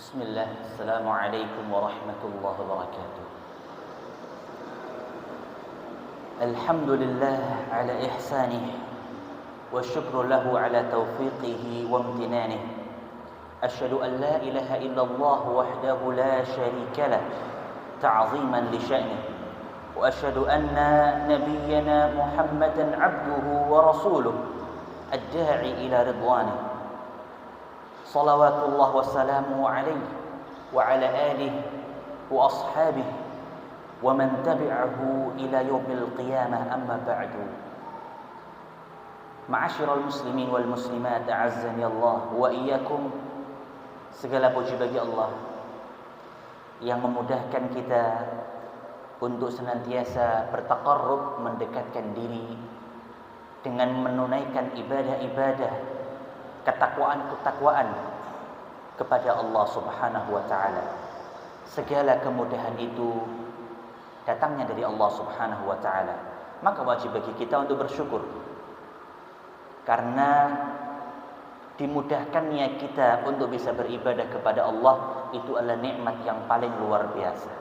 Bismillah, Assalamualaikum warahmatullahi wabarakatuh. Alhamdulillah ala ihsanih wa syukru lahu ala taufiqihi wa amtinanih. Asyhadu an la ilaha illallah wahdahu la syarika lah ta'ziman li sya'nih. Wa asyhadu anna nabiyyana Muhammadan 'abduhu wa rasuluh ad-da'i ila ridwanih. Salawatullah wa salamuhu alaihi wa ala alihi wa ashabihi wa man tabi'ahu ila yaumil qiyamah, amma ba'du. Ma'asyiral muslimin wal muslimat, a'azzani Allah wa iyyakum. Segala puji bagi Allah yang memudahkan kita untuk senantiasa bertaqarrub, mendekatkan diri dengan menunaikan ibadah-ibadah, ketakwaan kepada Allah Subhanahu wa taala. Segala kemudahan itu datangnya dari Allah Subhanahu wa taala. Maka wajib bagi kita untuk bersyukur. Karena dimudahkannya kita untuk bisa beribadah kepada Allah itu adalah nikmat yang paling luar biasa.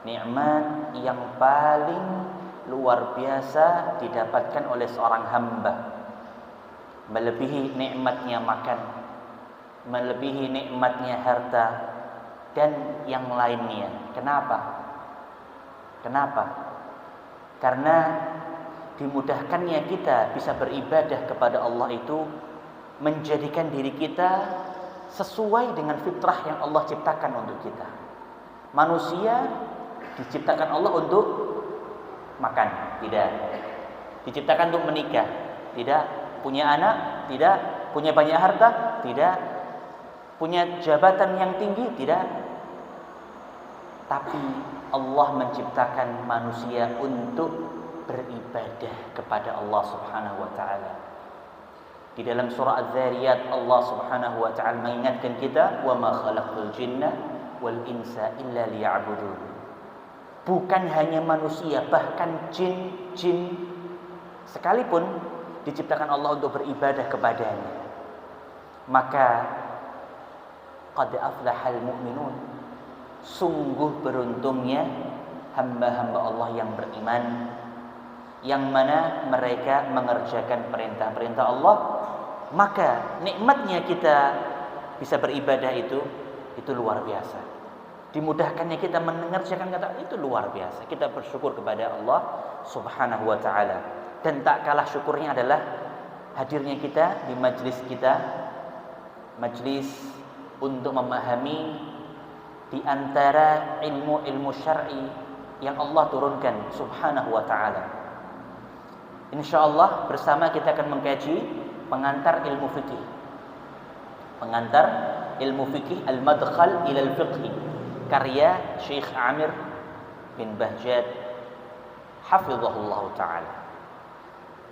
Nikmat yang paling luar biasa didapatkan oleh seorang hamba. Melebihi nikmatnya makan, melebihi nikmatnya harta, dan yang lainnya. Kenapa? Karena dimudahkannya kita bisa beribadah kepada Allah itu menjadikan diri kita sesuai dengan fitrah yang Allah ciptakan untuk kita. Manusia diciptakan Allah untuk makan, tidak. Diciptakan untuk menikah, tidak. Punya anak, tidak. Punya banyak harta, tidak. Punya jabatan yang tinggi, tidak. Tapi Allah menciptakan manusia untuk beribadah kepada Allah Subhanahu wa taala. Di dalam surah Az-Zariyat Allah Subhanahu wa taala mengingatkan kita, "Wa ma khalaqtul jinna wal insa illa liya'budun." Bukan hanya manusia, bahkan jin sekalipun diciptakan Allah untuk beribadah kepadanya. Maka qad aflahal mu'minun, sungguh beruntungnya hamba-hamba Allah yang beriman, yang mana mereka mengerjakan perintah-perintah Allah. Maka nikmatnya kita bisa beribadah itu luar biasa. Dimudahkannya kita mengerjakan kata itu luar biasa. Kita bersyukur kepada Allah Subhanahu wa taala. Dan tak kalah syukurnya adalah hadirnya kita di majlis kita, majlis untuk memahami di antara ilmu-ilmu syar'i yang Allah turunkan Subhanahu wa taala. Insyaallah bersama kita akan mengkaji pengantar ilmu fikih. Pengantar ilmu fikih Al-Madkhal ila al-Fiqh karya Syekh Amir bin Bahjat hafizahullah taala.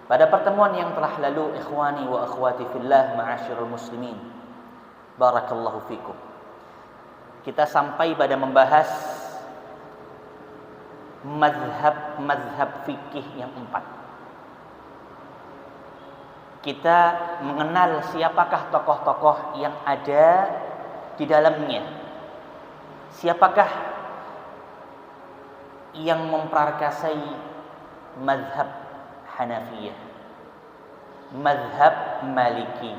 Pada pertemuan yang telah lalu, ikhwani wa akhwati fillah, ma'asyiral muslimin, barakallahu fikum, kita sampai pada membahas mazhab fikih yang 4. Kita mengenal siapakah tokoh-tokoh yang ada di dalamnya. Siapakah yang memperakasai mazhab Hanafiyah, mazhab Maliki,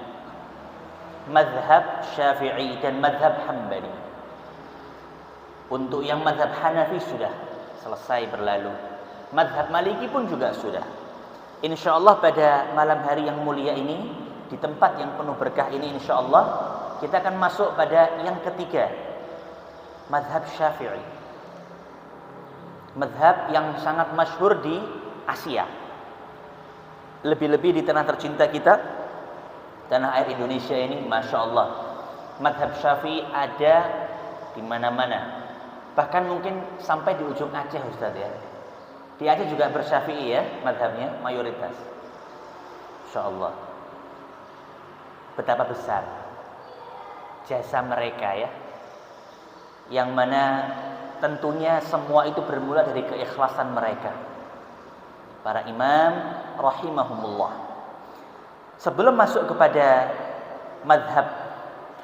mazhab Syafi'i, dan mazhab Hambali. Untuk yang mazhab Hanafi sudah selesai berlalu. Mazhab Maliki pun juga sudah. InsyaAllah pada malam hari yang mulia ini, di tempat yang penuh berkah ini, InsyaAllah kita akan masuk pada yang ketiga, mazhab Syafi'i. Mazhab yang sangat masyhur di Asia. Lebih-lebih di tanah tercinta kita, tanah air Indonesia ini, Masya Allah, mazhab Syafi'i ada di mana-mana. Bahkan mungkin sampai di ujung Aceh, Ustaz ya. Di Aceh juga bersyafi'i ya, mazhabnya mayoritas. Masya Allah. Betapa besar jasa mereka ya. Yang mana tentunya semua itu bermula dari keikhlasan mereka. Para imam rahimahumullah. Sebelum masuk kepada mazhab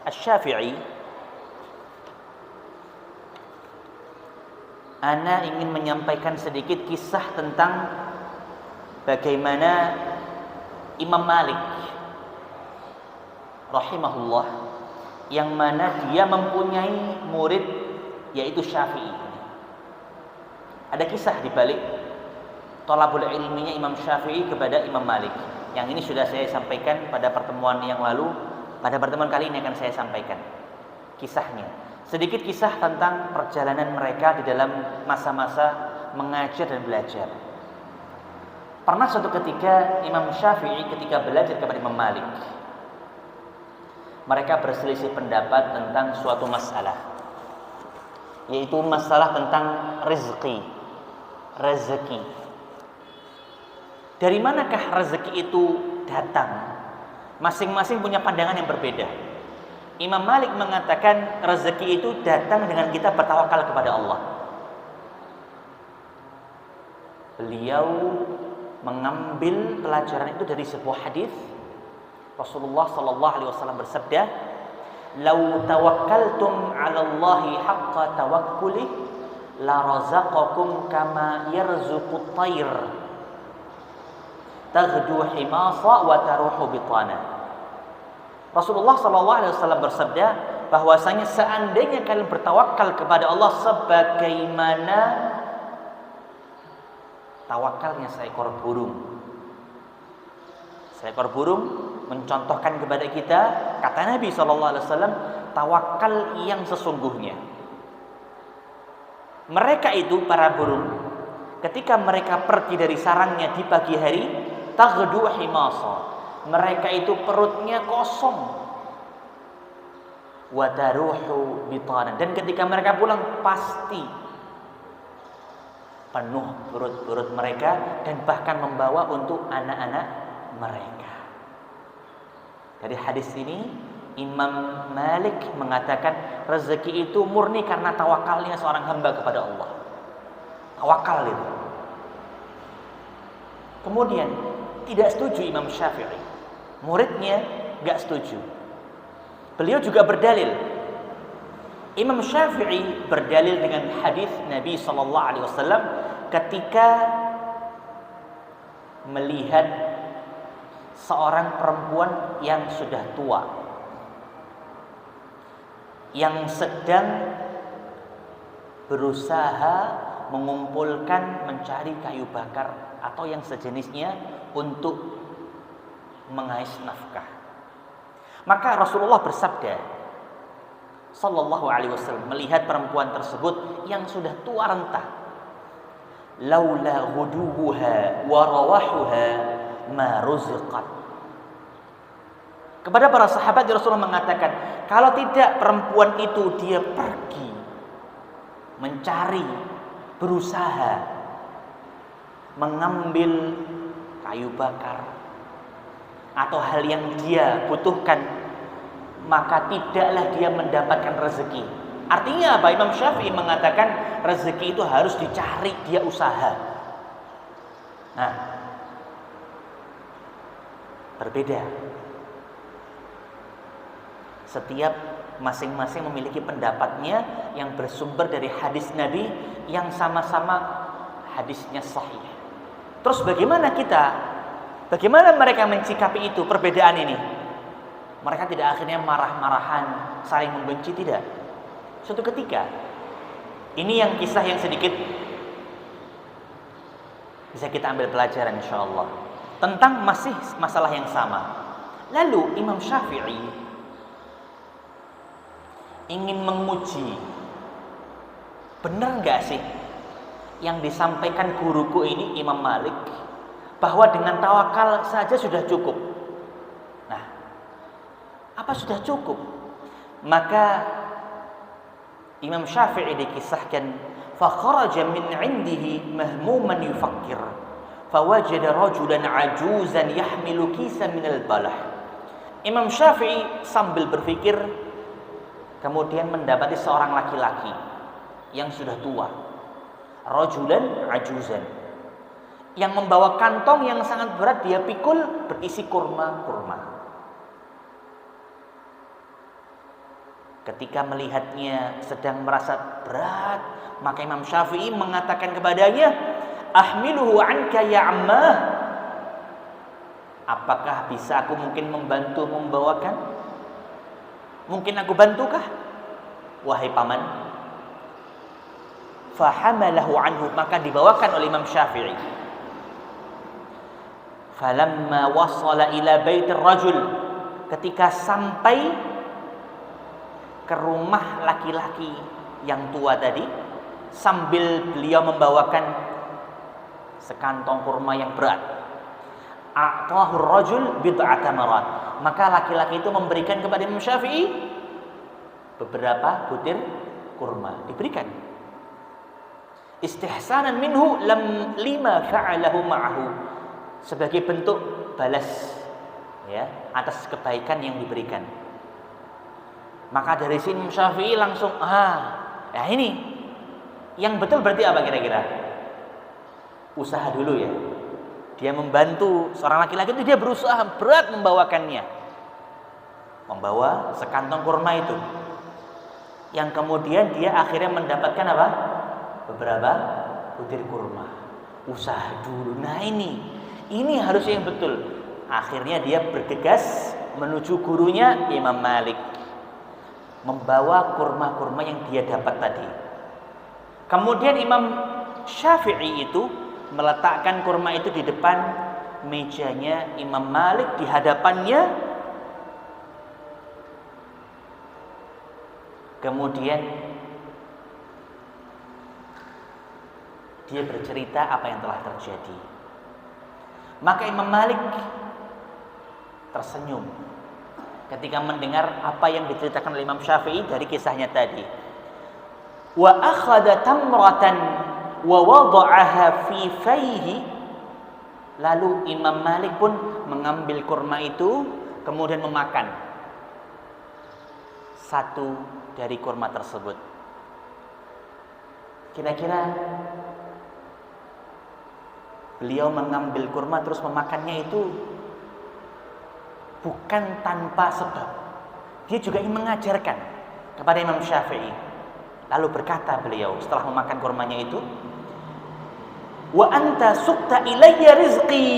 Asy-Syafi'i, Ana ingin menyampaikan sedikit kisah tentang bagaimana Imam Malik rahimahullah, yang mana dia mempunyai murid yaitu Syafi'i. Ada kisah di balik thalabul ilminya Imam Syafi'i kepada Imam Malik. Yang ini sudah saya sampaikan pada pertemuan yang lalu. Pada pertemuan kali ini akan saya sampaikan kisahnya. Sedikit kisah tentang perjalanan mereka di dalam masa-masa mengajar dan belajar. Pernah suatu ketika Imam Syafi'i ketika belajar kepada Imam Malik, mereka berselisih pendapat tentang suatu masalah, yaitu masalah tentang rezeki. Dari manakah rezeki itu datang? Masing-masing punya pandangan yang berbeda. Imam Malik mengatakan rezeki itu datang dengan kita bertawakal kepada Allah. Beliau mengambil pelajaran itu dari sebuah hadis. Rasulullah sallallahu alaihi wasallam bersabda, "Lau tawakkaltum 'ala Allahi haqqa tawakkuli la razaqakum kama yarzuqut tayr taghdu himasa wa taruhu bitana." Rasulullah sallallahu alaihi wasallam bersabda bahwasanya seandainya kalian bertawakal kepada Allah sebagaimana tawakalnya seekor burung. Seekor burung mencontohkan kepada kita, kata Nabi SAW, tawakal yang sesungguhnya. Mereka itu, para burung, ketika mereka pergi dari sarangnya di pagi hari, taghdu himasa, mereka itu perutnya kosong, wa taruhu bitana, dan ketika mereka pulang pasti penuh perut-perut mereka dan bahkan membawa untuk anak-anak mereka. Dari hadis ini Imam Malik mengatakan rezeki itu murni karena tawakalnya seorang hamba kepada Allah. Tawakal itu. Kemudian tidak setuju Imam Syafi'i, muridnya gak setuju. Beliau juga berdalil. Imam Syafi'i berdalil dengan hadis Nabi SAW ketika melihat seorang perempuan yang sudah tua, yang sedang berusaha mengumpulkan, mencari kayu bakar atau yang sejenisnya untuk mengais nafkah. Maka Rasulullah bersabda sallallahu alaihi wasallam melihat perempuan tersebut yang sudah tua renta, laula ghuduha wa rawahuha ma ruziqat. Kepada para sahabat Rasulullah mengatakan, kalau tidak perempuan itu dia pergi mencari, berusaha mengambil kayu bakar atau hal yang dia butuhkan, maka tidaklah dia mendapatkan rezeki. Artinya apa? Imam Syafi'i mengatakan rezeki itu harus dicari, dia usaha. Nah, berbeda. Setiap masing-masing memiliki pendapatnya yang bersumber dari hadis Nabi yang sama-sama hadisnya sahih. Terus bagaimana kita? Bagaimana mereka mencikapi itu, perbedaan ini? Mereka tidak akhirnya marah-marahan, saling membenci, tidak. Suatu ketika, ini yang kisah yang sedikit bisa kita ambil pelajaran insyaallah tentang masih masalah yang sama. Lalu Imam Syafi'i ingin menguji, benar nggak sih yang disampaikan guruku ini Imam Malik, bahwa dengan tawakal saja sudah cukup. Nah, apa sudah cukup? Maka Imam Syafi'i dikisahkan, fakharaja min 'indihi mahmuman yufakkir fawajada rajulan 'ajuzan yahmilu kisan minal balah. Imam Syafi'i sambil berpikir kemudian mendapati seorang laki-laki yang sudah tua, rajulan 'ajuzan, yang membawa kantong yang sangat berat dia pikul berisi kurma-kurma. Ketika melihatnya sedang merasa berat, maka Imam Syafi'i mengatakan kepadanya, "Ahmiluhu anka ya ammah." Apakah bisa aku mungkin membantu membawakan? Mungkin aku bantukah? Wahai paman. Fahamalahu anhu, maka dibawakan oleh Imam Syafi'i. Falamma wasala ila baitir rajul, ketika sampai ke rumah laki-laki yang tua tadi, sambil beliau membawakan sekantong kurma yang berat, a'tahu rajul bid'ata marat, maka laki-laki itu memberikan kepada Imam Syafi'i beberapa butir kurma, diberikan. Istihsanan minhu lima fa'alahu ma'ahu, sebagai bentuk balas ya atas kebaikan yang diberikan. Maka dari sini Imam Syafi'i langsung ya ini yang betul berarti apa kira-kira? Usaha dulu ya. Dia membantu seorang laki-laki itu, dia berusaha berat membawakannya, membawa sekantong kurma itu, yang kemudian dia akhirnya mendapatkan apa? Beberapa butir kurma. Usaha dulu. Nah ini harusnya yang betul. Akhirnya dia bergegas menuju gurunya Imam Malik, membawa kurma-kurma yang dia dapat tadi. Kemudian Imam Syafi'i itu meletakkan kurma itu di depan mejanya Imam Malik, di hadapannya. Kemudian dia bercerita apa yang telah terjadi. Maka Imam Malik tersenyum ketika mendengar apa yang diceritakan oleh Imam Syafi'i dari kisahnya tadi. Wa akhadha tamratan wa wada'aha fi fayhi. Lalu Imam Malik pun mengambil kurma itu kemudian memakan satu dari kurma tersebut. Kira-kira beliau mengambil kurma terus memakannya itu bukan tanpa sebab. Dia juga ingin mengajarkan kepada Imam Syafi'i. Lalu berkata beliau setelah memakan kurmanya itu, "Wa anta sukta ilayya rizqi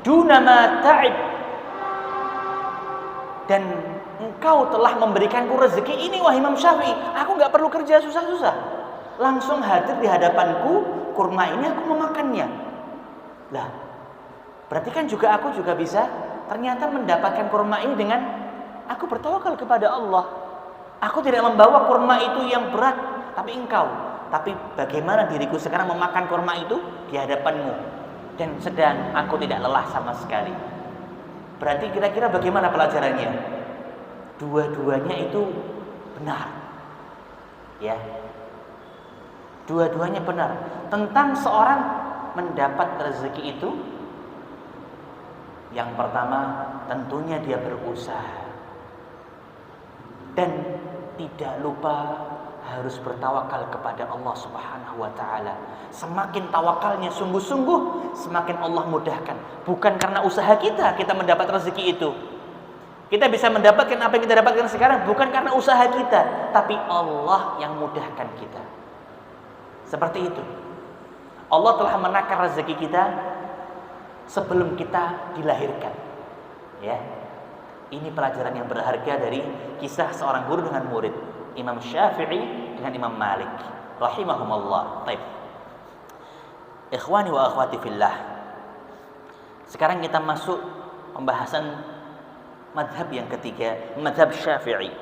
duna ma ta'ib." Dan engkau telah memberikanku rezeki ini wahai Imam Syafi'i. Aku enggak perlu kerja susah-susah. Langsung hadir di hadapanku kurma ini, aku memakannya. Lah, berarti kan aku juga bisa ternyata mendapatkan kurma ini dengan aku bertawakal kepada Allah. Aku tidak membawa kurma itu yang berat, tapi engkau. Tapi bagaimana diriku sekarang memakan kurma itu di hadapanmu, dan sedang aku tidak lelah sama sekali. Berarti kira-kira bagaimana pelajarannya? Dua-duanya itu benar. Ya. Dua-duanya benar. Tentang seorang mendapat rezeki itu, yang pertama tentunya dia berusaha dan tidak lupa harus bertawakal kepada Allah Subhanahu wa taala. Semakin tawakalnya sungguh-sungguh, semakin Allah mudahkan. Bukan karena usaha kita mendapat rezeki itu. Kita bisa mendapatkan apa yang kita dapatkan sekarang bukan karena usaha kita, tapi Allah yang mudahkan kita. Seperti itu. Allah telah menakar rezeki kita sebelum kita dilahirkan. Ya. Ini pelajaran yang berharga dari kisah seorang guru dengan murid, Imam Syafi'i dengan Imam Malik rahimahumullah. Baik. Ikhwani wa akhwati fillah. Sekarang kita masuk pembahasan madhab yang ketiga, madhab Syafi'i.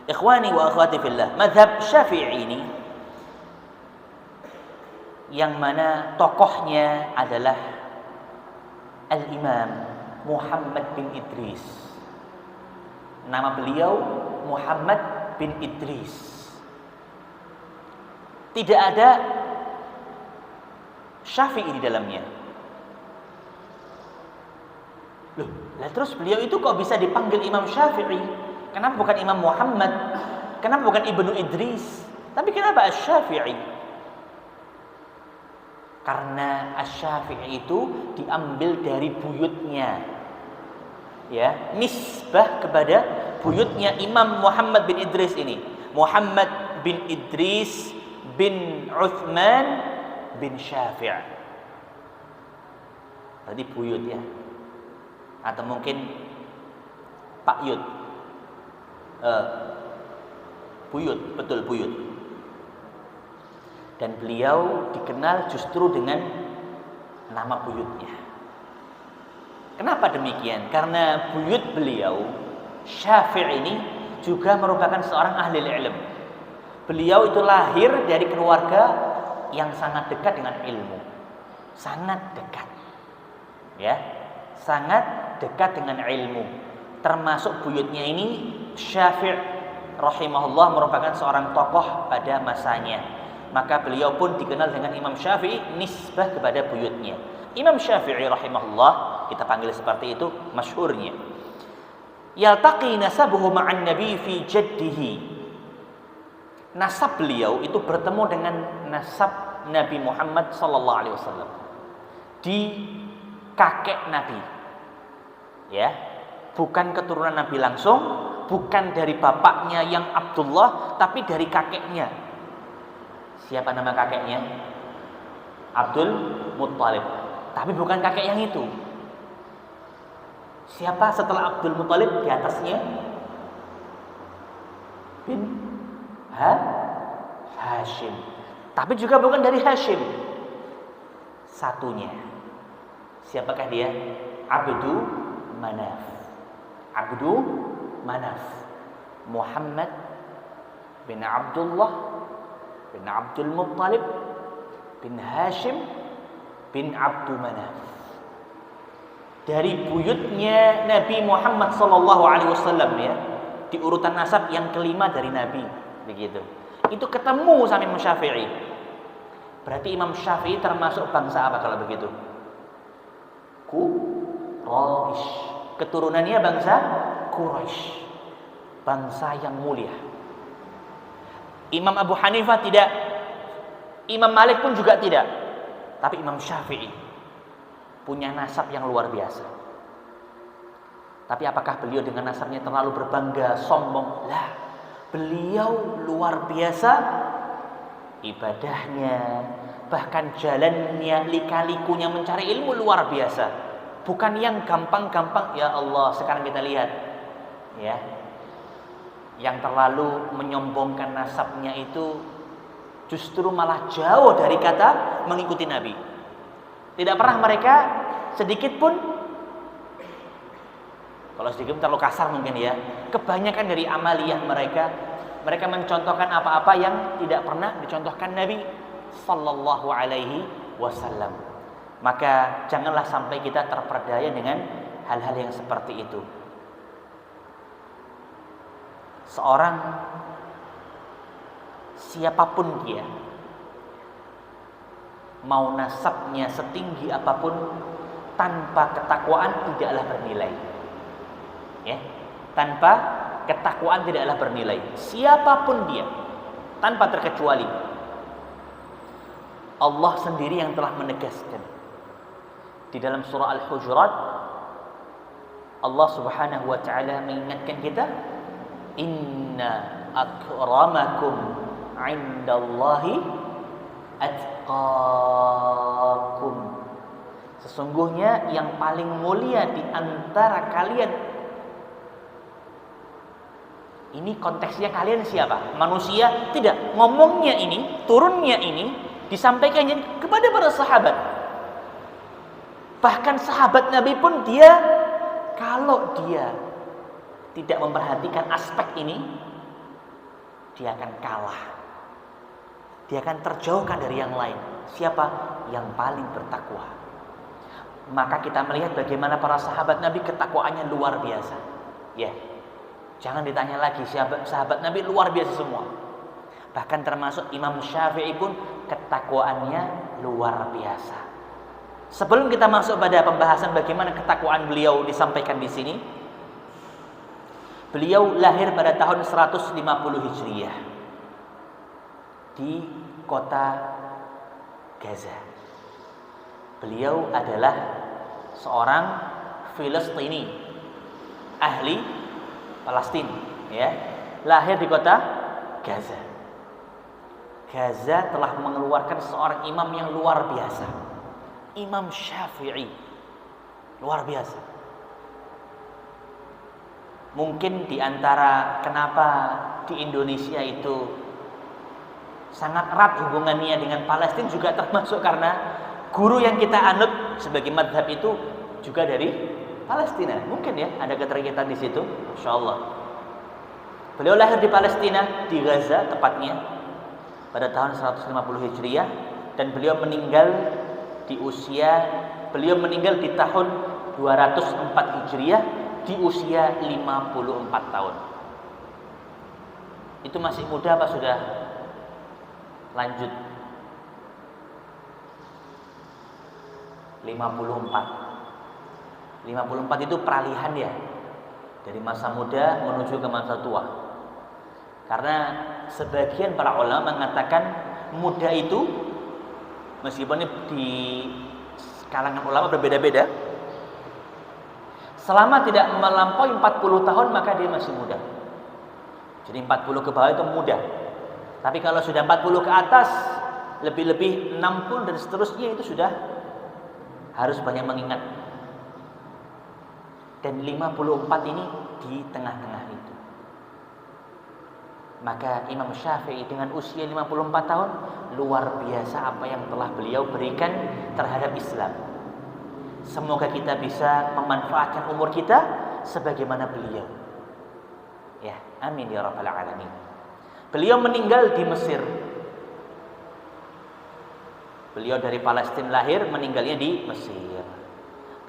Ikhwani wa akhwati fillah, madhab Syafi'i ini yang mana tokohnya adalah Al-Imam Muhammad bin Idris. Nama beliau Muhammad bin Idris. Tidak ada Syafi'i di dalamnya. Loh, lah terus beliau itu kok bisa dipanggil Imam Syafi'i? Kenapa bukan Imam Muhammad? Kenapa bukan Ibnu Idris? Tapi kenapa Asy-Syafi'i? Karena Asy-Syafi'i itu diambil dari buyutnya. Ya, nisbah kepada buyutnya Imam Muhammad bin Idris ini. Muhammad bin Idris bin Uthman bin Syafi'. Tadi buyut ya. Atau mungkin Pak Yud. Buyut, betul buyut. Dan beliau dikenal justru dengan nama buyutnya. Kenapa demikian? Karena buyut beliau, Syafi' ini juga merupakan seorang ahli ilmu. Beliau itu lahir dari keluarga yang sangat dekat dengan ilmu. Sangat dekat. Ya, sangat dekat dengan ilmu. Termasuk buyutnya ini Syafi' rahimahullah merupakan seorang tokoh pada masanya. Maka beliau pun dikenal dengan Imam Syafi'i nisbah kepada buyutnya. Imam Syafi'i rahimahullah, kita panggil seperti itu masyhurnya. Yaltaqi nasabuhu ma'an nabi fi jaddihi. Nasab beliau itu bertemu dengan nasab Nabi Muhammad sallallahu alaihi wasallam di kakek Nabi. Ya, bukan keturunan Nabi langsung, bukan dari bapaknya yang Abdullah, tapi dari kakeknya. Siapa nama kakeknya? Abdul Muttalib. Tapi bukan kakek yang itu. Siapa setelah Abdul Muttalib di atasnya? Bin Hashim. Tapi juga bukan dari Hashim. Satunya. Siapakah dia? Abdu Manaf. Abdu Manaf. Muhammad bin Abdullah bin Abdul Muttalib bin Hashim bin Abdu Manaf. Dari buyutnya Nabi Muhammad sallallahu alaihi wasallam ya, di urutan nasab yang kelima dari Nabi, begitu. Itu ketemu sama Imam Syafi'i. Berarti Imam Syafi'i termasuk bangsa apa kalau begitu? Quraisy. Keturunannya bangsa Quraisy. Bangsa yang mulia. Imam Abu Hanifah tidak, Imam Malik pun juga tidak. Tapi Imam Syafi'i punya nasab yang luar biasa. Tapi apakah beliau dengan nasabnya terlalu berbangga, sombong? Lah, beliau luar biasa ibadahnya, bahkan jalannya, lika-likunya mencari ilmu luar biasa. Bukan yang gampang-gampang. Ya Allah, sekarang kita lihat ya, yang terlalu menyombongkan nasabnya itu justru malah jauh dari kata mengikuti Nabi. Tidak pernah mereka sedikit pun, kalau sedikit pun terlalu kasar mungkin ya, kebanyakan dari amaliyah mereka mencontohkan apa-apa yang tidak pernah dicontohkan Nabi sallallahu alaihi wasallam. Maka janganlah sampai kita terperdaya dengan hal-hal yang seperti itu. Seorang siapapun dia, mau nasabnya setinggi apapun, tanpa ketakwaan tidaklah bernilai. Ya, tanpa ketakwaan tidaklah bernilai. Siapapun dia, tanpa terkecuali. Allah sendiri yang telah menegaskan di dalam surah Al-Hujurat. Allah Subhanahu wa taala mengingatkan kita, inna akramakum indallahi atqakum. Sesungguhnya yang paling mulia di antara kalian. Ini konteksnya kalian siapa? Manusia? Tidak. Ngomongnya ini, turunnya ini disampaikannya kepada para sahabat. Bahkan sahabat Nabi pun kalau dia tidak memperhatikan aspek ini, dia akan kalah. Dia akan terjauhkan dari yang lain. Siapa? Yang paling bertakwa. Maka kita melihat bagaimana para sahabat Nabi ketakwaannya luar biasa. Ya, jangan ditanya lagi, sahabat Nabi luar biasa semua. Bahkan termasuk Imam Syafi'i pun ketakwaannya luar biasa. Sebelum kita masuk pada pembahasan bagaimana ketakwaan beliau disampaikan di sini, beliau lahir pada tahun 150 Hijriah di kota Gaza. Beliau adalah seorang Filistini, ahli Palestina, ya. Lahir di kota Gaza. Gaza telah mengeluarkan seorang imam yang luar biasa. Imam Syafi'i. Luar biasa. Mungkin di antara kenapa di Indonesia itu sangat erat hubungannya dengan Palestina juga termasuk karena guru yang kita anut sebagai madhab itu juga dari Palestina. Mungkin ya ada keterkaitan di situ, insyaallah. Beliau lahir di Palestina, di Gaza tepatnya pada tahun 150 Hijriah, dan beliau meninggal di tahun 204 Hijriah di usia 54 tahun. Itu masih muda apa sudah lanjut? 54 itu peralihan ya, dari masa muda menuju ke masa tua. Karena sebagian para ulama mengatakan muda itu, meskipun di kalangan ulama berbeda-beda, selama tidak melampaui 40 tahun maka dia masih muda. Jadi 40 ke bawah itu muda. Tapi kalau sudah 40 ke atas, lebih-lebih 60 dan seterusnya, itu sudah harus banyak mengingat. Dan 54 ini di tengah-tengah itu. Maka Imam Syafi'i dengan usia 54 tahun, luar biasa apa yang telah beliau berikan terhadap Islam. Semoga kita bisa memanfaatkan umur kita sebagaimana beliau. Ya, amin ya rabbal alamin. Beliau meninggal di Mesir. Beliau dari Palestina lahir, meninggalnya di Mesir.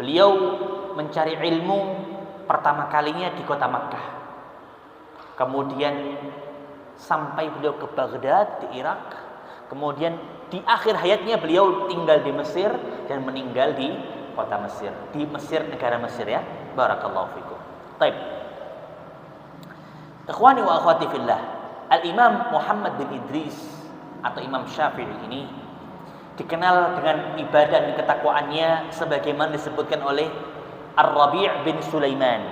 Beliau mencari ilmu pertama kalinya di kota Makkah. Kemudian sampai beliau ke Baghdad di Irak. Kemudian di akhir hayatnya beliau tinggal di Mesir dan meninggal di kota Mesir. Di Mesir, negara Mesir ya. Barakallahu fikum. Baik. Ikhwani wa akhwati fillah. Al-Imam Muhammad bin Idris atau Imam Syafi'i ini dikenal dengan ibadah dan ketakwaannya sebagaimana disebutkan oleh Ar-Rabi' bin Sulaiman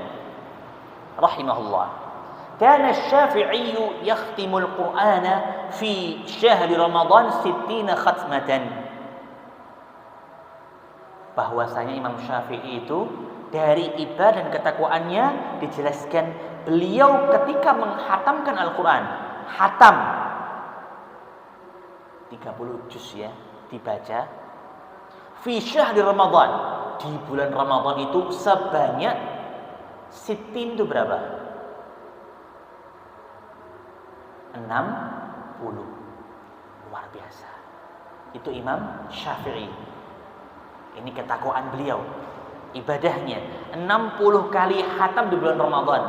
rahimahullah. Kana Asy-Syafi'i yakhtimul Qur'ana fi syahri Ramadan 60 khatmatan. Bahwasanya Imam Syafi'i itu dari ibadah dan ketakwaannya dijelaskan beliau ketika menghatamkan Al-Qur'an, hatam 30 juz ya, dibaca fi syahri Ramadan, di bulan Ramadan itu sebanyak sitin itu berapa? 60. Luar biasa. Itu Imam Syafi'i. Ini ketakwaan beliau, ibadahnya 60 kali khatam di bulan Ramadan.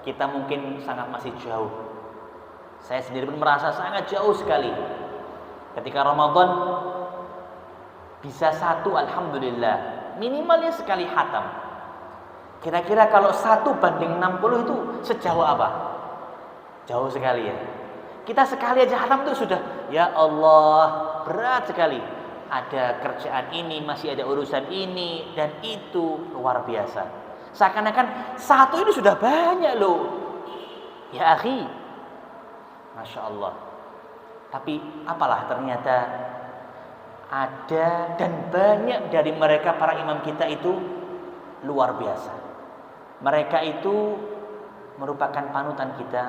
Kita mungkin sangat masih jauh. Saya sendiri pun merasa sangat jauh sekali. Ketika Ramadan bisa satu, alhamdulillah, minimalnya sekali khatam. Kira-kira kalau 1 banding 60 itu sejauh apa? Jauh sekali ya. Kita sekali aja khatam itu sudah, ya Allah, berat sekali. Ada kerjaan ini, masih ada urusan ini dan itu, luar biasa. Seakan-akan 1 ini sudah banyak loh. Ya akhi, Masya Allah. Tapi apalah, ternyata ada dan banyak dari mereka para imam kita itu luar biasa. Mereka itu merupakan panutan kita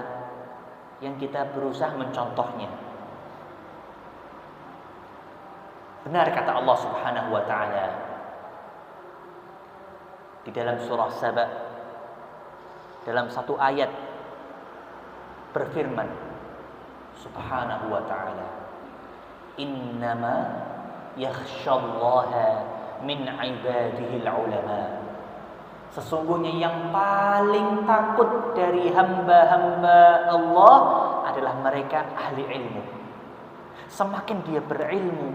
yang kita berusaha mencontohnya. Benar kata Allah Subhanahu wa taala di dalam surah Saba, dalam satu ayat berfirman Subhanahu wa ta'ala, innama yakhshallaha min ibadihi al-ulama. Sesungguhnya yang paling takut dari hamba-hamba Allah adalah mereka ahli ilmu. Semakin dia berilmu,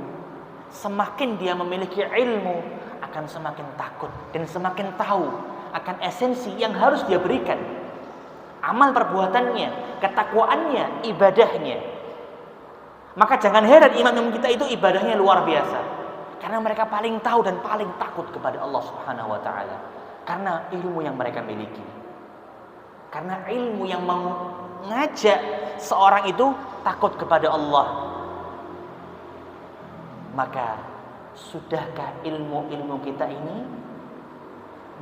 semakin dia memiliki ilmu, akan semakin takut dan semakin tahu akan esensi yang harus dia berikan. Amal perbuatannya, ketakwaannya, ibadahnya. Maka jangan heran imam kita itu ibadahnya luar biasa. Karena mereka paling tahu dan paling takut kepada Allah Subhanahu wa taala. Karena ilmu yang mereka miliki. Karena ilmu yang mengajak seorang itu takut kepada Allah. Maka sudahkah ilmu-ilmu kita ini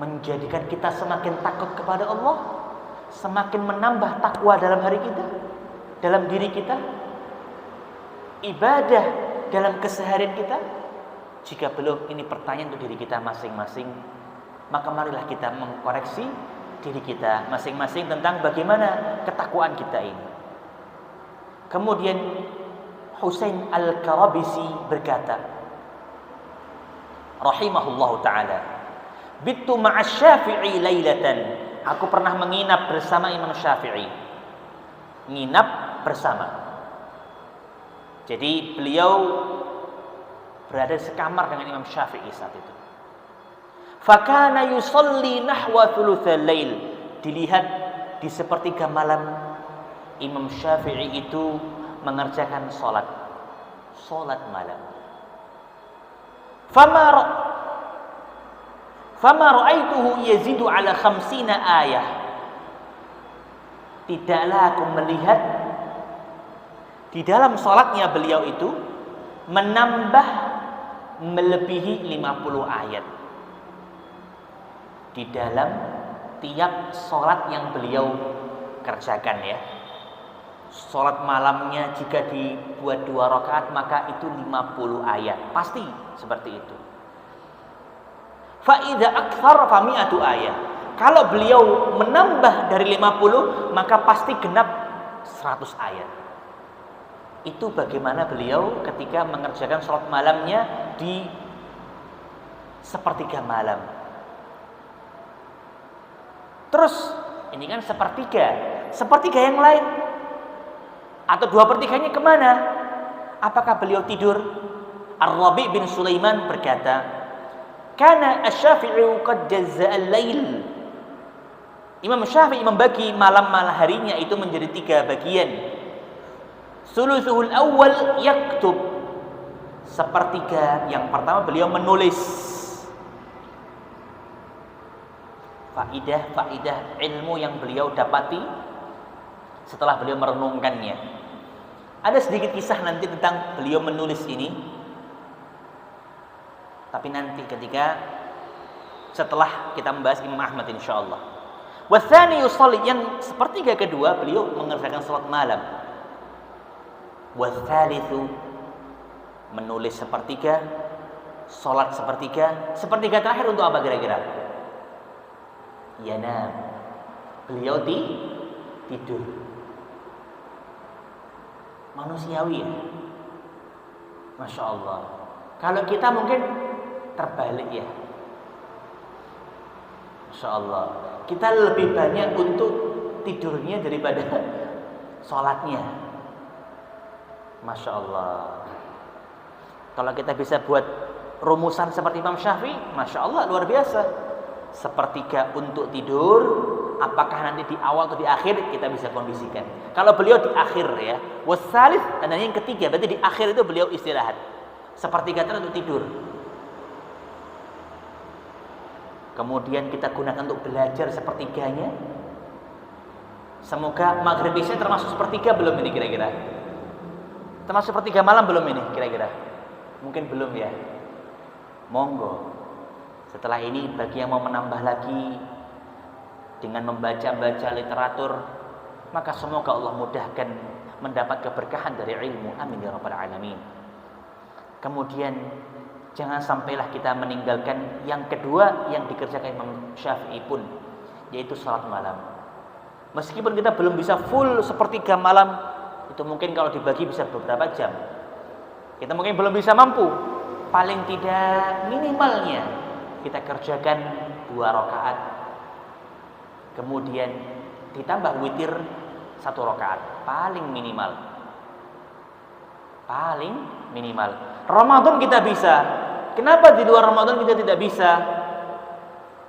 menjadikan kita semakin takut kepada Allah? Semakin menambah takwa dalam hari kita, dalam diri kita, ibadah dalam keseharian kita? Jika belum, ini pertanyaan untuk diri kita masing-masing. Maka marilah kita mengkoreksi diri kita masing-masing tentang bagaimana ketakwaan kita ini. Kemudian Husain Al-Karabisi berkata, rahimahullahu ta'ala, bittu ma'asy-Syafi'i lailatan. Aku pernah menginap bersama Imam Syafi'i. Nginap bersama. Jadi beliau berada sekamar dengan Imam Syafi'i saat itu. Fakana yusalli nahwa thulutsal lail. Dilihat di sepertiga malam Imam Syafi'i itu mengerjakan salat malam. Fama ra'aituhu yazidu ala 50 ayah. Tidaklah aku melihat di dalam salatnya beliau itu menambah melebihi 50 ayat. Di dalam tiap salat yang beliau kerjakan ya. Salat malamnya jika dibuat 2 rakaat maka itu 50 ayat. Pasti seperti itu. Fa idza aktsara fa 100 ayat. Kalau beliau menambah dari 50 maka pasti genap 100 ayat. Itu bagaimana beliau ketika mengerjakan salat malamnya di sepertiga malam. Terus ini kan sepertiga yang lain atau 2/3-nya kemana? Apakah beliau tidur? Ar-Rabi' bin Sulaiman berkata, "Kana asy-Syafi'i qad jazza'a al-lail." Imam Syafi'i membagi malam harinya itu menjadi 3 bagian. Sulusuhul awwal yaktub. Sepertiga yang pertama beliau menulis faidah ilmu yang beliau dapati setelah beliau merenungkannya. Ada sedikit kisah nanti tentang beliau menulis ini, tapi nanti ketika setelah kita membahas Imam Ahmad insyaallah. Watsani yusalli, yang sepertiga kedua beliau mengerjakan salat malam. Watsalitsu, menulis sepertiga, salat sepertiga terakhir untuk apa kira-kira? Yanam, beliau tidur. Manusiawi ya, Masya Allah. Kalau kita mungkin terbalik ya, Masya Allah. Kita lebih banyak untuk tidurnya daripada sholatnya, Masya Allah. Kalau kita bisa buat rumusan seperti Imam Syafi'i, Masya Allah, luar biasa. Sepertiga untuk tidur, apakah nanti di awal atau di akhir kita bisa kondisikan. Kalau beliau di akhir ya, wasalif, dan yang ketiga berarti di akhir itu beliau istirahat. Sepertiga untuk tidur. Kemudian kita gunakan untuk belajar sepertiganya. Semoga maghrib isya termasuk sepertiga belum ini kira-kira? Termasuk sepertiga malam belum ini kira-kira? Mungkin belum ya. Monggo. Setelah ini bagi yang mau menambah lagi dengan membaca-baca literatur, maka semoga Allah mudahkan mendapat keberkahan dari ilmu. Amin ya rabbal alamin. Kemudian jangan sampailah kita meninggalkan yang kedua yang dikerjakan Imam Syafi'i pun, yaitu salat malam. Meskipun kita belum bisa full sepertiga malam, itu mungkin kalau dibagi bisa beberapa jam. Kita mungkin belum bisa mampu. Paling tidak minimalnya kita kerjakan 2 rakaat. Kemudian ditambah witir 1 rakaat. Paling minimal. Ramadan kita bisa. Kenapa di luar Ramadan kita tidak bisa?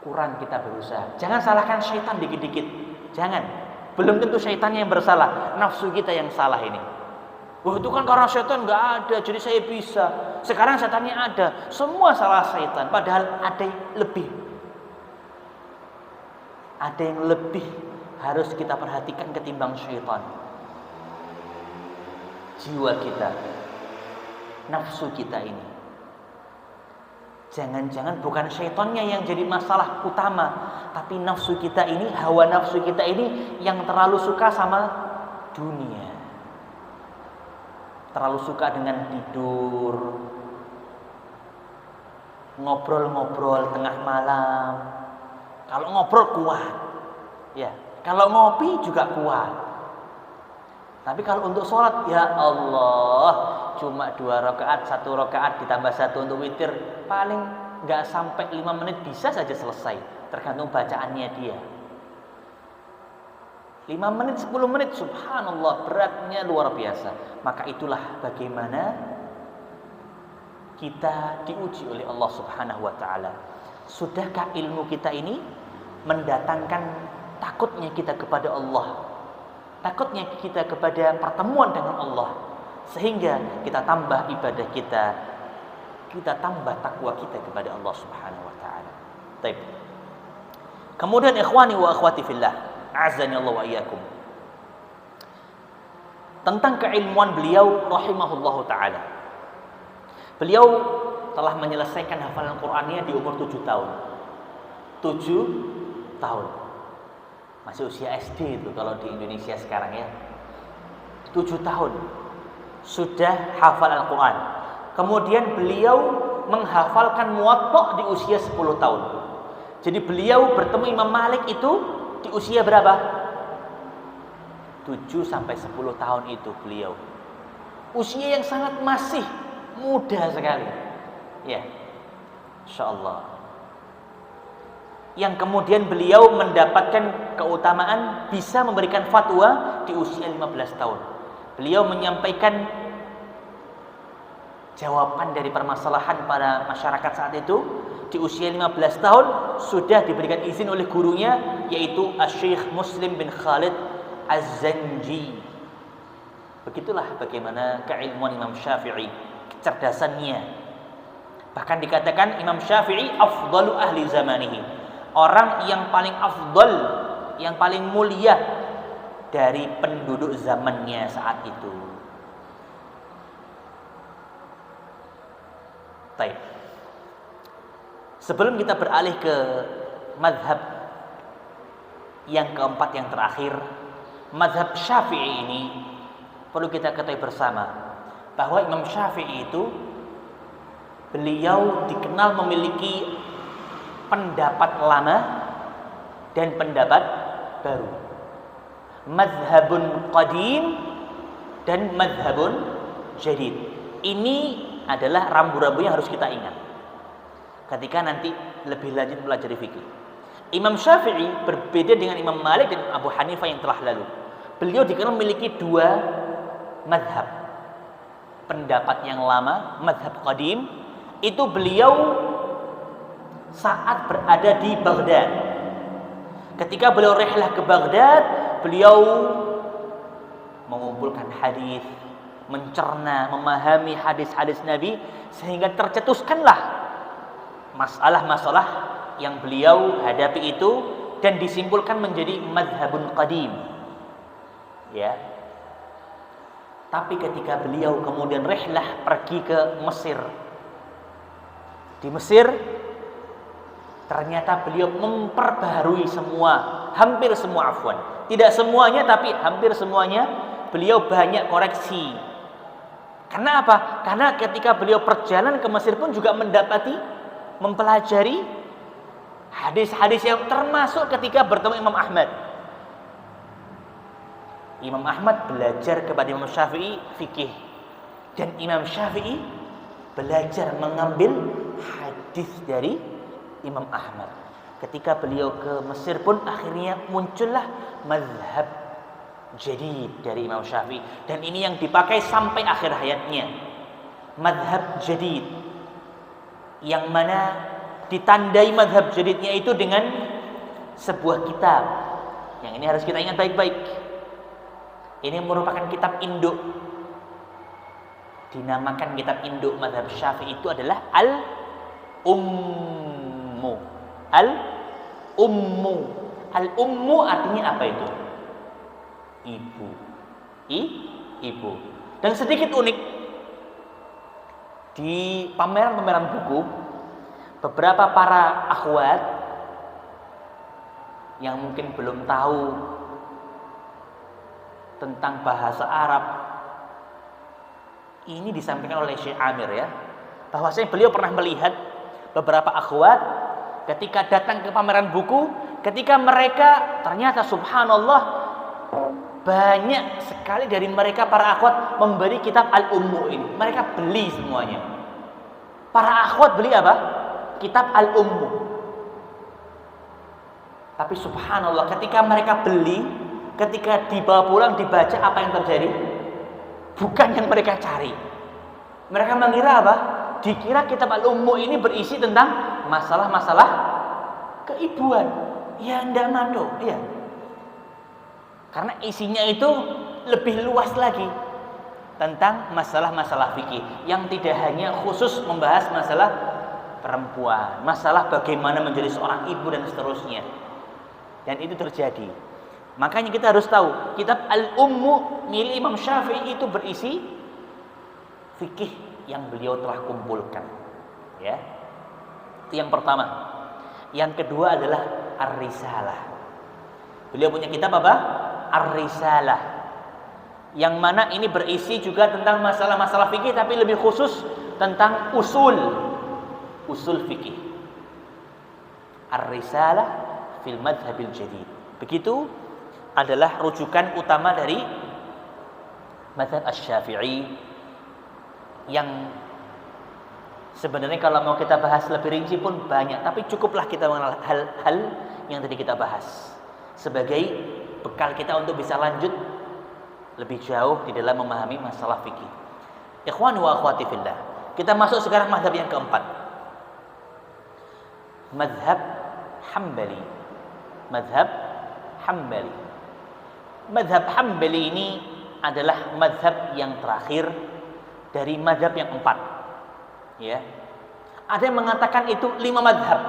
Kurang kita berusaha. Jangan salahkan syaitan dikit-dikit. Jangan. Belum tentu syaitannya yang bersalah. Nafsu kita yang salah ini. Wah, itu kan karena syaitan nggak ada, jadi saya bisa. Sekarang syaitannya ada. Semua salah syaitan. Padahal ada yang lebih harus kita perhatikan ketimbang syaitan. Jiwa kita, nafsu kita ini. Jangan-jangan bukan syaitannya yang jadi masalah utama, tapi nafsu kita ini, hawa nafsu kita ini yang terlalu suka sama dunia. Terlalu suka dengan tidur, ngobrol-ngobrol tengah malam. Kalau ngobrol kuat, ya. Kalau ngopi juga kuat. Tapi kalau untuk sholat, ya Allah, cuma 2 rakaat, 1 rakaat ditambah 1 untuk witir, paling nggak sampai 5 menit bisa saja selesai, tergantung bacaannya dia. 5 menit, 10 menit, subhanallah, beratnya luar biasa. Maka itulah bagaimana kita diuji oleh Allah Subhanahu wa ta'ala. Sudahkah ilmu kita ini mendatangkan takutnya kita kepada Allah, takutnya kita kepada pertemuan dengan Allah, sehingga kita tambah ibadah kita tambah takwa kita kepada Allah Subhanahu wa ta'ala. Baik. Kemudian ikhwani wa akhwati fillah, a'azzani Allah wa iyyakum, tentang keilmuan beliau rahimahullahu ta'ala. Beliau telah menyelesaikan hafalan Qur'annya di umur 7 tahun. 7 tahun. Masih usia SD itu kalau di Indonesia sekarang ya. 7 tahun sudah hafal Al-Quran. Kemudian beliau menghafalkan Muwatta di usia 10 tahun. Jadi beliau bertemu Imam Malik itu di usia berapa? 7 sampai 10 tahun itu beliau. Usia yang sangat masih muda sekali. Ya. Insyaallah. Yang kemudian beliau mendapatkan keutamaan bisa memberikan fatwa di usia 15 tahun. Beliau menyampaikan jawaban dari permasalahan pada masyarakat saat itu di usia 15 tahun sudah diberikan izin oleh gurunya, yaitu Asy-Syaikh Muslim bin Khalid Az-Zanji. Begitulah bagaimana keilmuan Imam Syafi'i, kecerdasannya. Bahkan dikatakan Imam Syafi'i afdalu ahli zamanihi, orang yang paling afdal, yang paling mulia dari penduduk zamannya saat itu. Baik. Sebelum kita beralih ke mazhab yang keempat, yang terakhir, mazhab Syafi'i ini perlu kita ketahui bersama bahwa Imam Syafi'i itu beliau dikenal memiliki pendapat lama dan pendapat baru, mazhabun qadim dan mazhabun jadid. Ini adalah rambu-rambu yang harus kita ingat ketika nanti lebih lanjut mempelajari fikih. Imam Syafi'i berbeda dengan Imam Malik dan Abu Hanifah yang telah lalu. Beliau dikenal memiliki 2 mazhab. Pendapat yang lama, mazhab qadim, itu beliau saat berada di Baghdad. Ketika beliau rihlah ke Baghdad, beliau mengumpulkan hadis, mencerna, memahami hadis-hadis Nabi, sehingga tercetuskanlah masalah-masalah yang beliau hadapi itu dan disimpulkan menjadi mazhabun qadim. Ya. Tapi ketika beliau kemudian rihlah pergi ke Mesir, di Mesir ternyata beliau memperbaharui hampir semua afwan. Tidak semuanya, tapi hampir semuanya beliau banyak koreksi. Karena apa? Karena ketika beliau perjalanan ke Mesir pun juga mempelajari hadis-hadis yang termasuk ketika bertemu Imam Ahmad. Imam Ahmad belajar kepada Imam Syafi'i fikih. Dan Imam Syafi'i belajar mengambil hadis dari Imam Ahmad. Ketika beliau ke Mesir pun akhirnya muncullah mazhab jadid dari Imam Syafi'i, dan ini yang dipakai sampai akhir hayatnya. Mazhab jadid yang mana ditandai mazhab jadidnya itu dengan sebuah kitab. Yang ini harus kita ingat baik-baik. Ini merupakan kitab induk. Dinamakan kitab induk mazhab Syafi'i itu adalah Al-Ummu. Al-Ummu. Al-ummu artinya apa itu? Ibu. Ibu. Dan sedikit unik, di pameran-pameran buku, beberapa para akhwat yang mungkin belum tahu tentang bahasa Arab, ini disampaikan oleh Syekh Amir ya, bahwasanya beliau pernah melihat beberapa akhwat ketika datang ke pameran buku, ketika mereka ternyata subhanallah banyak sekali dari mereka para akhwat memberi kitab Al-Ummu ini. Mereka beli semuanya. Para akhwat beli apa? Kitab Al-Ummu. Tapi subhanallah ketika mereka beli, ketika dibawa pulang dibaca, apa yang terjadi? Bukan yang mereka cari. Mereka mengira apa? Dikira kitab Al-Ummu ini berisi tentang masalah-masalah keibuan. Ya ndak mando, iya. Karena isinya itu lebih luas lagi tentang masalah-masalah fikih yang tidak hanya khusus membahas masalah perempuan, masalah bagaimana menjadi seorang ibu dan seterusnya. Dan itu terjadi. Makanya kita harus tahu, kitab Al-Ummu milik Imam Syafi'i itu berisi fikih yang beliau telah kumpulkan. Ya. Itu yang pertama. Yang kedua adalah Ar-Risalah. Beliau punya kitab apa? Ar-Risalah. Yang mana ini berisi juga tentang masalah-masalah fikih, tapi lebih khusus tentang usul fikih. Ar-Risalah fil madhabil jadid. Begitu adalah rujukan utama dari mazhab Asy-Syafi'i yang sebenarnya kalau mau kita bahas lebih rinci pun banyak, tapi cukuplah kita mengenal hal-hal yang tadi kita bahas sebagai bekal kita untuk bisa lanjut lebih jauh di dalam memahami masalah fikih. Ikhwan wa akhwati fillah, kita masuk sekarang mazhab yang keempat, mazhab Hambali. Mazhab Hambali. Mazhab Hambali ini adalah mazhab yang terakhir dari mazhab yang empat. Ya. Ada yang mengatakan itu 5 mazhab.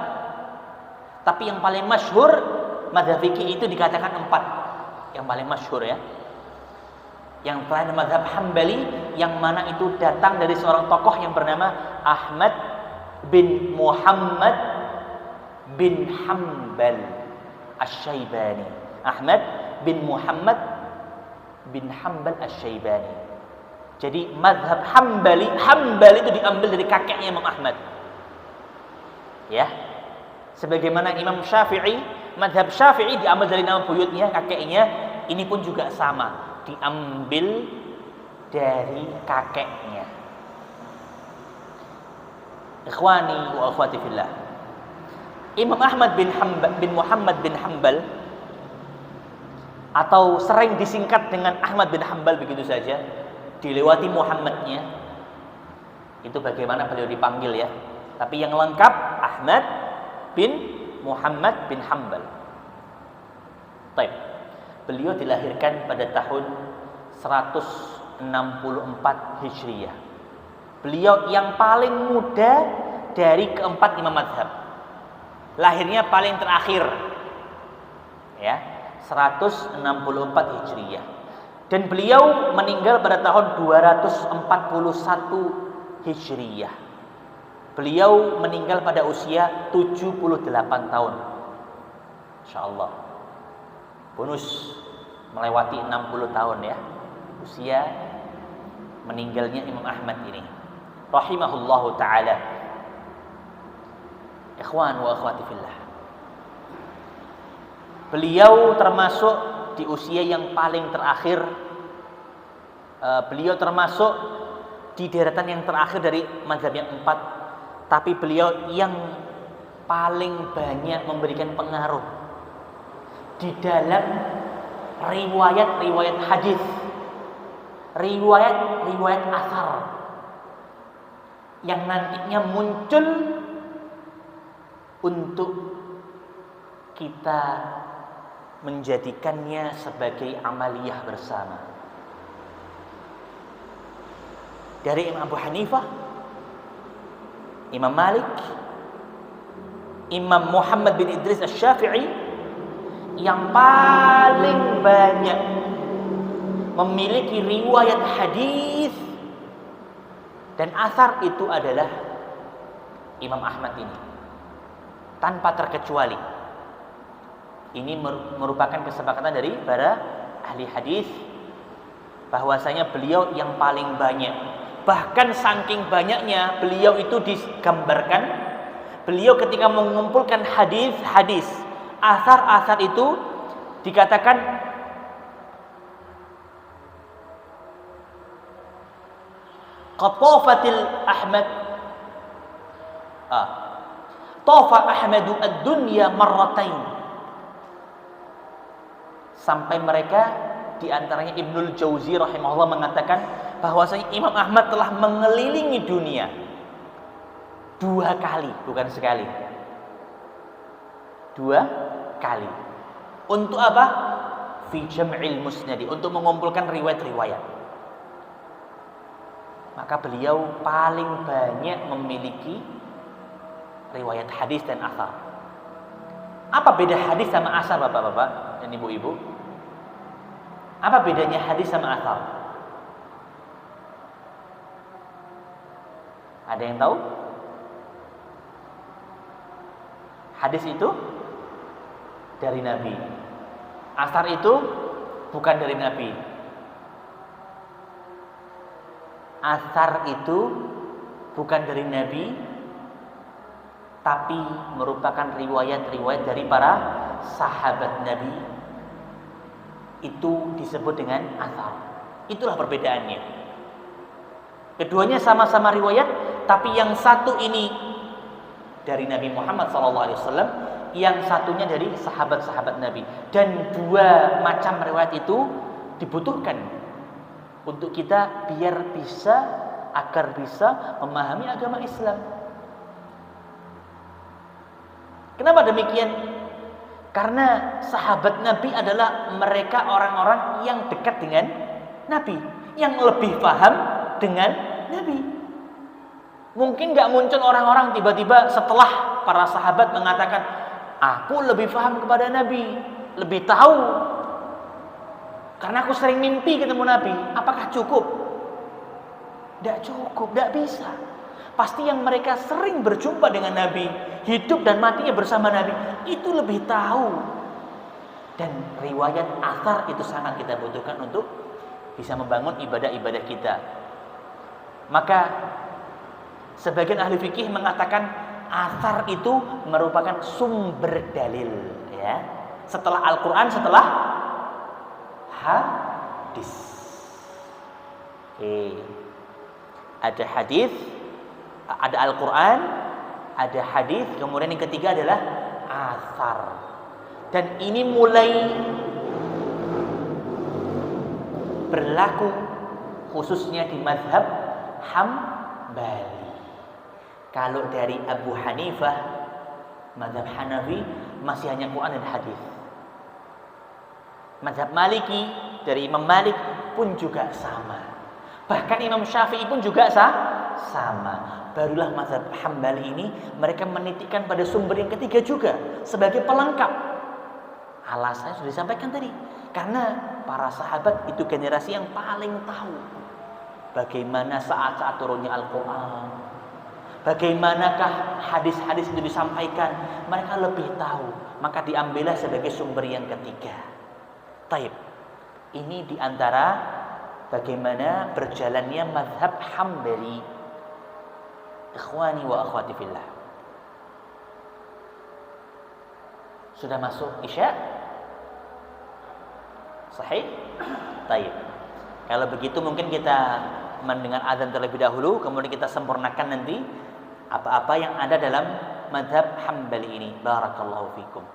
Tapi yang paling masyhur mazhab fikih itu dikatakan 4. Yang paling masyhur ya. Yang terakhir mazhab Hambali, yang mana itu datang dari seorang tokoh yang bernama Ahmad bin Muhammad bin Hanbal Asy-Syaibani. Ahmad bin Muhammad bin Hanbal Asy-Syaibani. Jadi mazhab Hambali itu diambil dari kakeknya Imam Ahmad. Ya. Sebagaimana Imam Syafi'i, mazhab Syafi'i diambil dari nama buyutnya, kakeknya, ini pun juga sama, diambil dari kakeknya. Ikhwani wa akhwati fillah. Imam Ahmad bin Muhammad bin Hanbal, atau sering disingkat dengan Ahmad bin Hanbal begitu saja, dilewati Muhammadnya, itu bagaimana beliau dipanggil ya. Tapi yang lengkap Ahmad bin Muhammad bin Hanbal. Baik. Beliau dilahirkan pada tahun 164 Hijriah. Beliau yang paling muda dari keempat imam mazhab. Lahirnya paling terakhir. Ya, 164 Hijriah. Dan beliau meninggal pada tahun 241 Hijriah. Beliau meninggal pada usia 78 tahun. Insyaallah. Bonus melewati 60 tahun ya. Usia meninggalnya Imam Ahmad ini. Rahimahullahu taala. Ikhwan wa akhwati fillah. Beliau termasuk di usia yang paling terakhir. Beliau termasuk di deretan yang terakhir dari mazhab yang 4. Tapi beliau yang paling banyak memberikan pengaruh di dalam riwayat-riwayat hadis, riwayat asar yang nantinya muncul untuk kita menjadikannya sebagai amaliyah bersama. Dari Imam Abu Hanifah, Imam Malik, Imam Muhammad bin Idris Asy-Syafi'i, yang paling banyak memiliki riwayat hadis dan asar itu adalah Imam Ahmad ini, tanpa terkecuali. Ini merupakan kesepakatan dari para ahli hadis bahwasanya beliau yang paling banyak. Bahkan saking banyaknya beliau itu digambarkan, beliau ketika mengumpulkan hadis-hadis, asar-asar itu dikatakan qatafatil Ahmad tafa Ahmadu ad-dunya marratain. Sampai mereka diantaranya Ibnul Jauzi rahimahullah mengatakan bahwasanya Imam Ahmad telah mengelilingi dunia 2 kali, bukan sekali. 2 kali. Untuk apa? Fi jam'il musnadi, untuk mengumpulkan riwayat-riwayat. Maka beliau paling banyak memiliki riwayat hadis dan asar. Apa beda hadis sama asar, Bapak-bapak dan Ibu-ibu? Apa bedanya hadis sama asar? Ada yang tahu? Hadis itu dari Nabi. Asar itu bukan dari Nabi. Asar itu bukan dari Nabi, tapi merupakan riwayat-riwayat dari para sahabat Nabi. Itu disebut dengan asar. Itulah perbedaannya. Keduanya sama-sama riwayat, tapi yang satu ini dari Nabi Muhammad SAW, yang satunya dari sahabat-sahabat Nabi. Dan 2 macam riwayat itu dibutuhkan untuk kita agar bisa memahami agama Islam. Kenapa demikian? Karena sahabat Nabi adalah mereka orang-orang yang dekat dengan Nabi, yang lebih paham dengan Nabi. Mungkin gak muncul orang-orang tiba-tiba setelah para sahabat mengatakan, aku lebih paham kepada Nabi, lebih tahu karena aku sering mimpi ketemu Nabi. Apakah cukup? Tidak cukup, tidak bisa. Pasti yang mereka sering berjumpa dengan Nabi, hidup dan matinya bersama Nabi, itu lebih tahu. Dan riwayat asar itu sangat kita butuhkan untuk bisa membangun ibadah-ibadah kita. Maka sebagian ahli fikih mengatakan asar itu merupakan sumber dalil, ya. Setelah Al-Quran, setelah hadis. Ada hadis, ada Al-Quran, ada hadis, kemudian yang ketiga adalah asar. Dan ini mulai berlaku khususnya di mazhab Hambali. Kalau dari Abu Hanifah, mazhab Hanafi masih hanya Quran dan hadis. Mazhab Maliki dari Imam Malik pun juga sama. Bahkan Imam Syafi'i pun juga sama. Barulah mazhab Hambali ini mereka menitikkan pada sumber yang ketiga juga sebagai pelengkap. Alasannya sudah disampaikan tadi. Karena para sahabat itu generasi yang paling tahu bagaimana saat-saat turunnya Al-Quran, bagaimanakah hadis-hadis itu disampaikan. Mereka lebih tahu. Maka diambillah sebagai sumber yang ketiga. Taib. Ini diantara bagaimana berjalannya mazhab Hambali. Ikhwani wa akhwati fillah. Sudah masuk Isya? Sahih? Taib. Kalau begitu mungkin kita mendengar azan terlebih dahulu, kemudian kita sempurnakan nanti apa-apa yang ada dalam mazhab Hambali ini. Barakallahu fikum.